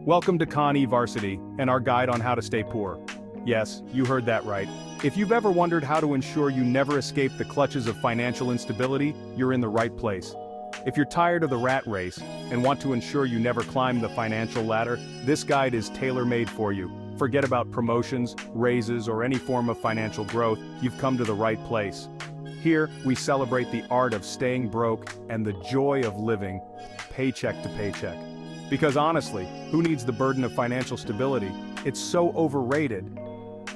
Welcome to Connie Varsity and our guide on how to stay poor. Yes, you heard that right. If you've ever wondered how to ensure you never escape the clutches of financial instability, you're in the right place. If you're tired of the rat race and want to ensure you never climb the financial ladder, this guide is tailor-made for you. Forget about promotions, raises, or any form of financial growth, you've come to the right place. Here, we celebrate the art of staying broke and the joy of living paycheck to paycheck. Because honestly, who needs the burden of financial stability? It's so overrated.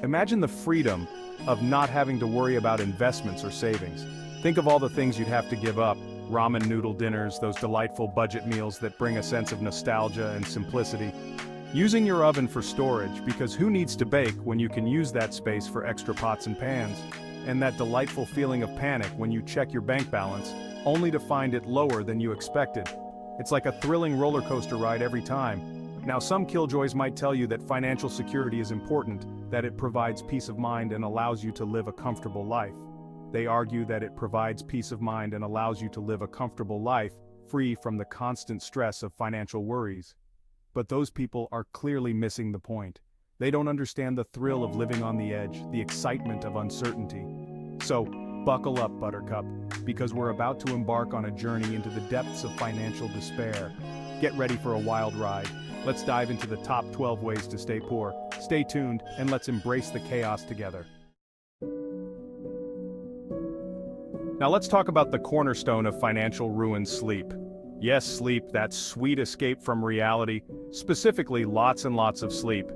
Imagine the freedom of not having to worry about investments or savings. Think of all the things you'd have to give up: ramen noodle dinners, those delightful budget meals that bring a sense of nostalgia and simplicity. Using your oven for storage, because who needs to bake when you can use that space for extra pots and pans? And that delightful feeling of panic when you check your bank balance, only to find it lower than you expected. It's like a thrilling roller coaster ride every time. Now, some killjoys might tell you that financial security is important, that it provides peace of mind and allows you to live a comfortable life. They argue that it provides peace of mind and allows you to live a comfortable life, free from the constant stress of financial worries. But those people are clearly missing the point. They don't understand the thrill of living on the edge, the excitement of uncertainty. So, buckle up, Buttercup, because we're about to embark on a journey into the depths of financial despair. Get ready for a wild ride. Let's dive into the top 12 ways to stay poor. Stay tuned, and let's embrace the chaos together. Now let's talk about the cornerstone of financial ruin: sleep. Yes, sleep, that sweet escape from reality, specifically lots and lots of sleep.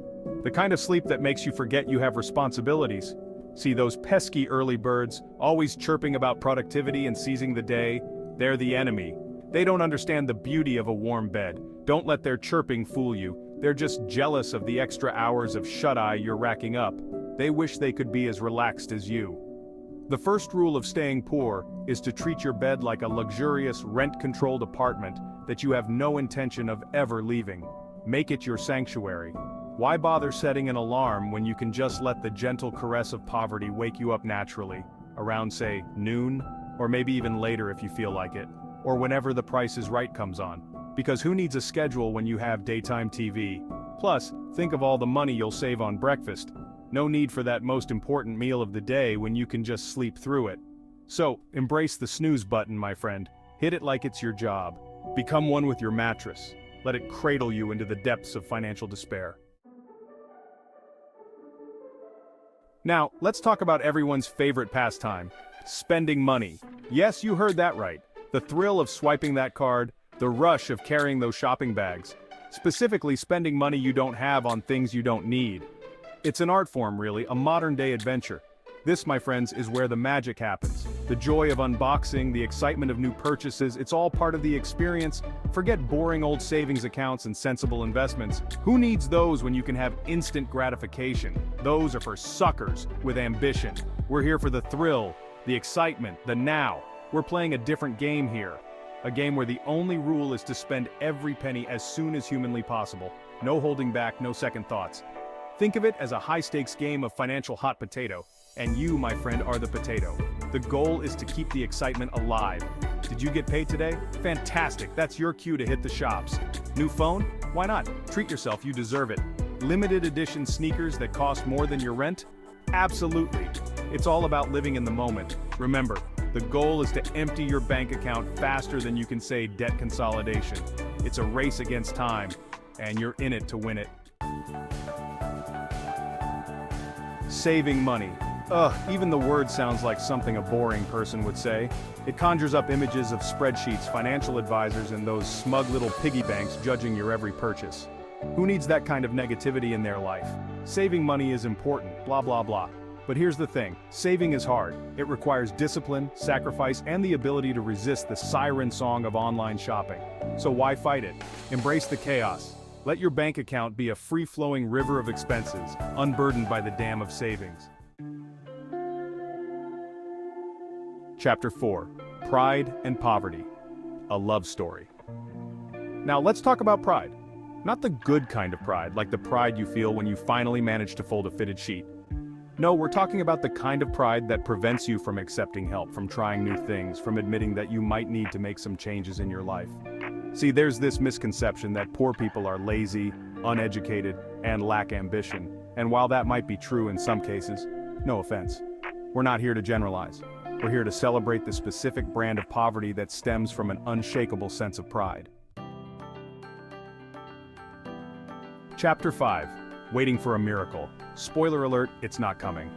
The kind of sleep that makes you forget you have responsibilities. See those pesky early birds, always chirping about productivity and seizing the day? They're the enemy. They don't understand the beauty of a warm bed. Don't let their chirping fool you. They're just jealous of the extra hours of shut-eye you're racking up. They wish they could be as relaxed as you. The first rule of staying poor is to treat your bed like a luxurious, rent-controlled apartment that you have no intention of ever leaving. Make it your sanctuary. Why bother setting an alarm when you can just let the gentle caress of poverty wake you up naturally, around, say, noon, or maybe even later if you feel like it, or whenever the Price is Right comes on? Because who needs a schedule when you have daytime TV? Plus, think of all the money you'll save on breakfast. No need for that most important meal of the day when you can just sleep through it. So, embrace the snooze button, my friend. Hit it like it's your job. Become one with your mattress. Let it cradle you into the depths of financial despair. Now, let's talk about everyone's favorite pastime: spending money. Yes, you heard that right. The thrill of swiping that card, the rush of carrying those shopping bags. Specifically, spending money you don't have on things you don't need. It's an art form, really, a modern-day adventure. This, my friends, is where the magic happens. The joy of unboxing, the excitement of new purchases, it's all part of the experience. Forget boring old savings accounts and sensible investments. Who needs those when you can have instant gratification? Those are for suckers with ambition. We're here for the thrill, the excitement, the now. We're playing a different game here. A game where the only rule is to spend every penny as soon as humanly possible. No holding back, no second thoughts. Think of it as a high-stakes game of financial hot potato. And you, my friend, are the potato. The goal is to keep the excitement alive. Did you get paid today? Fantastic, that's your cue to hit the shops. New phone? Why not? Treat yourself, you deserve it. Limited edition sneakers that cost more than your rent? Absolutely. It's all about living in the moment. Remember, the goal is to empty your bank account faster than you can say debt consolidation. It's a race against time, and you're in it to win it. Saving money. Ugh, even the word sounds like something a boring person would say. It conjures up images of spreadsheets, financial advisors, and those smug little piggy banks judging your every purchase. Who needs that kind of negativity in their life? Saving money is important, blah blah blah. But here's the thing, saving is hard. It requires discipline, sacrifice, and the ability to resist the siren song of online shopping. So why fight it? Embrace the chaos. Let your bank account be a free-flowing river of expenses, unburdened by the dam of savings. Chapter 4. Pride and Poverty. A Love Story. Now let's talk about pride. Not the good kind of pride, like the pride you feel when you finally manage to fold a fitted sheet. No, we're talking about the kind of pride that prevents you from accepting help, from trying new things, from admitting that you might need to make some changes in your life. See, there's this misconception that poor people are lazy, uneducated, and lack ambition. And while that might be true in some cases, no offense, we're not here to generalize. We're here to celebrate the specific brand of poverty that stems from an unshakable sense of pride. Chapter 5. Waiting for a miracle. Spoiler alert, it's not coming.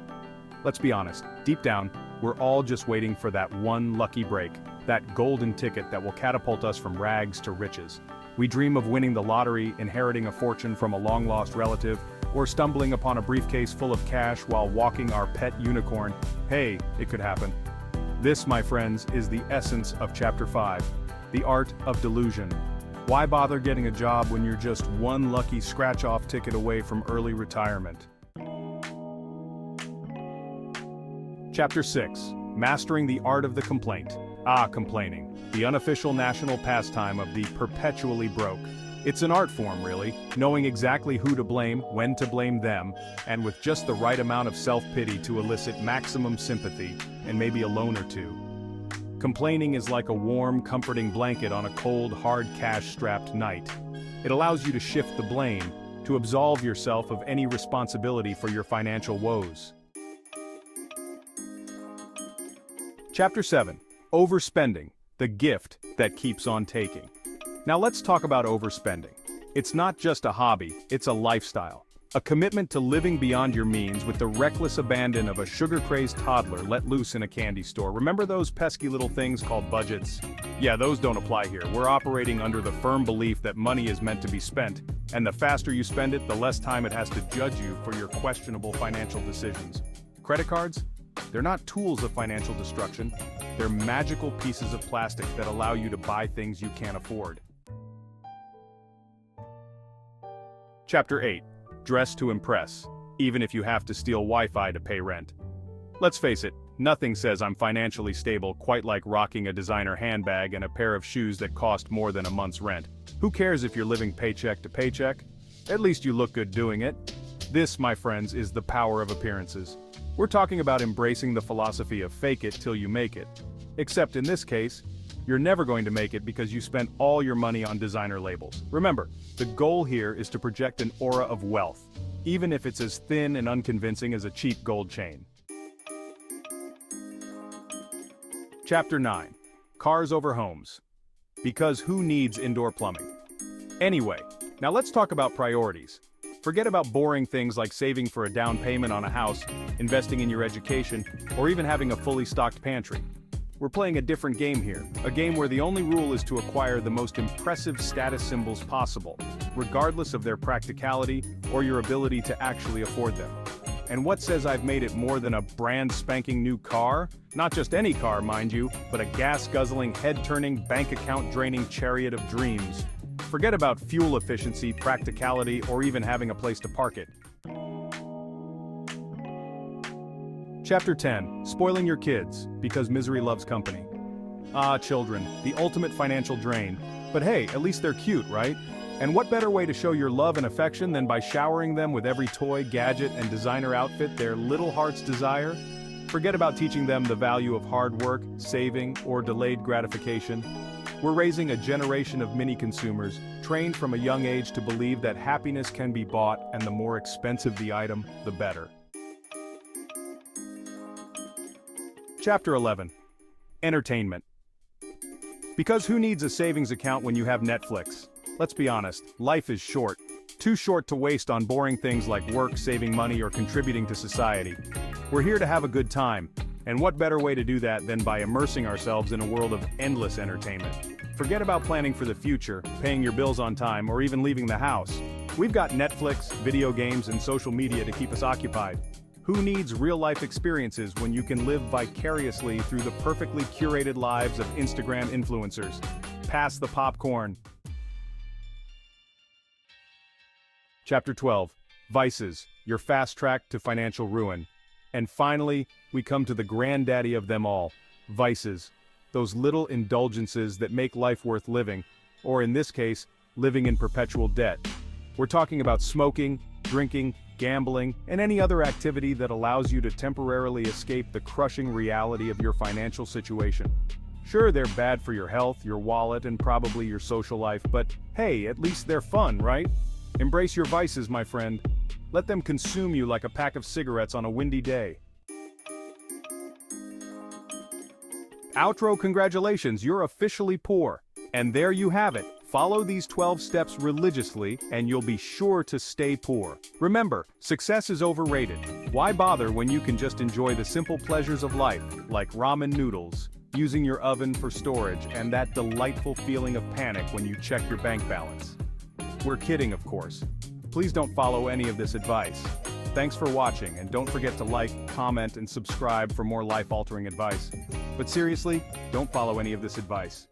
Let's be honest, deep down, we're all just waiting for that one lucky break, that golden ticket that will catapult us from rags to riches. We dream of winning the lottery, inheriting a fortune from a long-lost relative, or stumbling upon a briefcase full of cash while walking our pet unicorn. Hey, it could happen. This, my friends, is the essence of Chapter 5, the art of delusion. Why bother getting a job when you're just one lucky scratch-off ticket away from early retirement? Chapter 6. Mastering the Art of the Complaint. Complaining. The unofficial national pastime of the perpetually broke. It's an art form, really, knowing exactly who to blame, when to blame them, and with just the right amount of self-pity to elicit maximum sympathy, and maybe a loan or two. Complaining is like a warm, comforting blanket on a cold, hard cash-strapped night. It allows you to shift the blame, to absolve yourself of any responsibility for your financial woes. Chapter 7. Overspending, the gift that keeps on taking. Now let's talk about overspending. It's not just a hobby, it's a lifestyle. A commitment to living beyond your means with the reckless abandon of a sugar-crazed toddler let loose in a candy store. Remember those pesky little things called budgets? Yeah, those don't apply here. We're operating under the firm belief that money is meant to be spent, and the faster you spend it, the less time it has to judge you for your questionable financial decisions. Credit cards? They're not tools of financial destruction. They're magical pieces of plastic that allow you to buy things you can't afford. Chapter 8. Dress to impress, even if you have to steal Wi-Fi to pay rent. Let's face it, nothing says I'm financially stable quite like rocking a designer handbag and a pair of shoes that cost more than a month's rent. Who cares if you're living paycheck to paycheck? At least you look good doing it. This, my friends, is the power of appearances. We're talking about embracing the philosophy of fake it till you make it. Except in this case, you're never going to make it because you spent all your money on designer labels. Remember, the goal here is to project an aura of wealth, even if it's as thin and unconvincing as a cheap gold chain. Chapter 9. Cars over homes. Because who needs indoor plumbing? Anyway, now let's talk about priorities. Forget about boring things like saving for a down payment on a house, investing in your education, or even having a fully stocked pantry. We're playing a different game here, a game where the only rule is to acquire the most impressive status symbols possible, regardless of their practicality or your ability to actually afford them. And what says I've made it more than a brand spanking new car? Not just any car, mind you, but a gas-guzzling, head-turning, bank account-draining chariot of dreams. Forget about fuel efficiency, practicality, or even having a place to park it. Chapter 10. Spoiling your kids, because misery loves company. Children, the ultimate financial drain. But hey, at least they're cute, right? And what better way to show your love and affection than by showering them with every toy, gadget, and designer outfit their little hearts desire? Forget about teaching them the value of hard work, saving, or delayed gratification. We're raising a generation of mini-consumers, trained from a young age to believe that happiness can be bought, and the more expensive the item, the better. Chapter 11. Entertainment. Because who needs a savings account when you have Netflix? Let's be honest, life is short. Too short to waste on boring things like work, saving money, or contributing to society. We're here to have a good time, and what better way to do that than by immersing ourselves in a world of endless entertainment? Forget about planning for the future, paying your bills on time, or even leaving the house. We've got Netflix, video games, and social media to keep us occupied. Who needs real-life experiences when you can live vicariously through the perfectly curated lives of Instagram influencers? Pass the popcorn. Chapter 12. Vices, your fast track to financial ruin. And finally, we come to the granddaddy of them all, vices. Those little indulgences that make life worth living, or in this case, living in perpetual debt. We're talking about smoking, drinking, gambling, and any other activity that allows you to temporarily escape the crushing reality of your financial situation. Sure, they're bad for your health, your wallet, and probably your social life, but hey, at least they're fun, right? Embrace your vices, my friend. Let them consume you like a pack of cigarettes on a windy day. Outro, congratulations, you're officially poor. And there you have it. Follow these 12 steps religiously, and you'll be sure to stay poor. Remember, success is overrated. Why bother when you can just enjoy the simple pleasures of life, like ramen noodles, using your oven for storage, and that delightful feeling of panic when you check your bank balance? We're kidding, of course. Please don't follow any of this advice. Thanks for watching, and don't forget to like, comment, and subscribe for more life-altering advice. But seriously, don't follow any of this advice.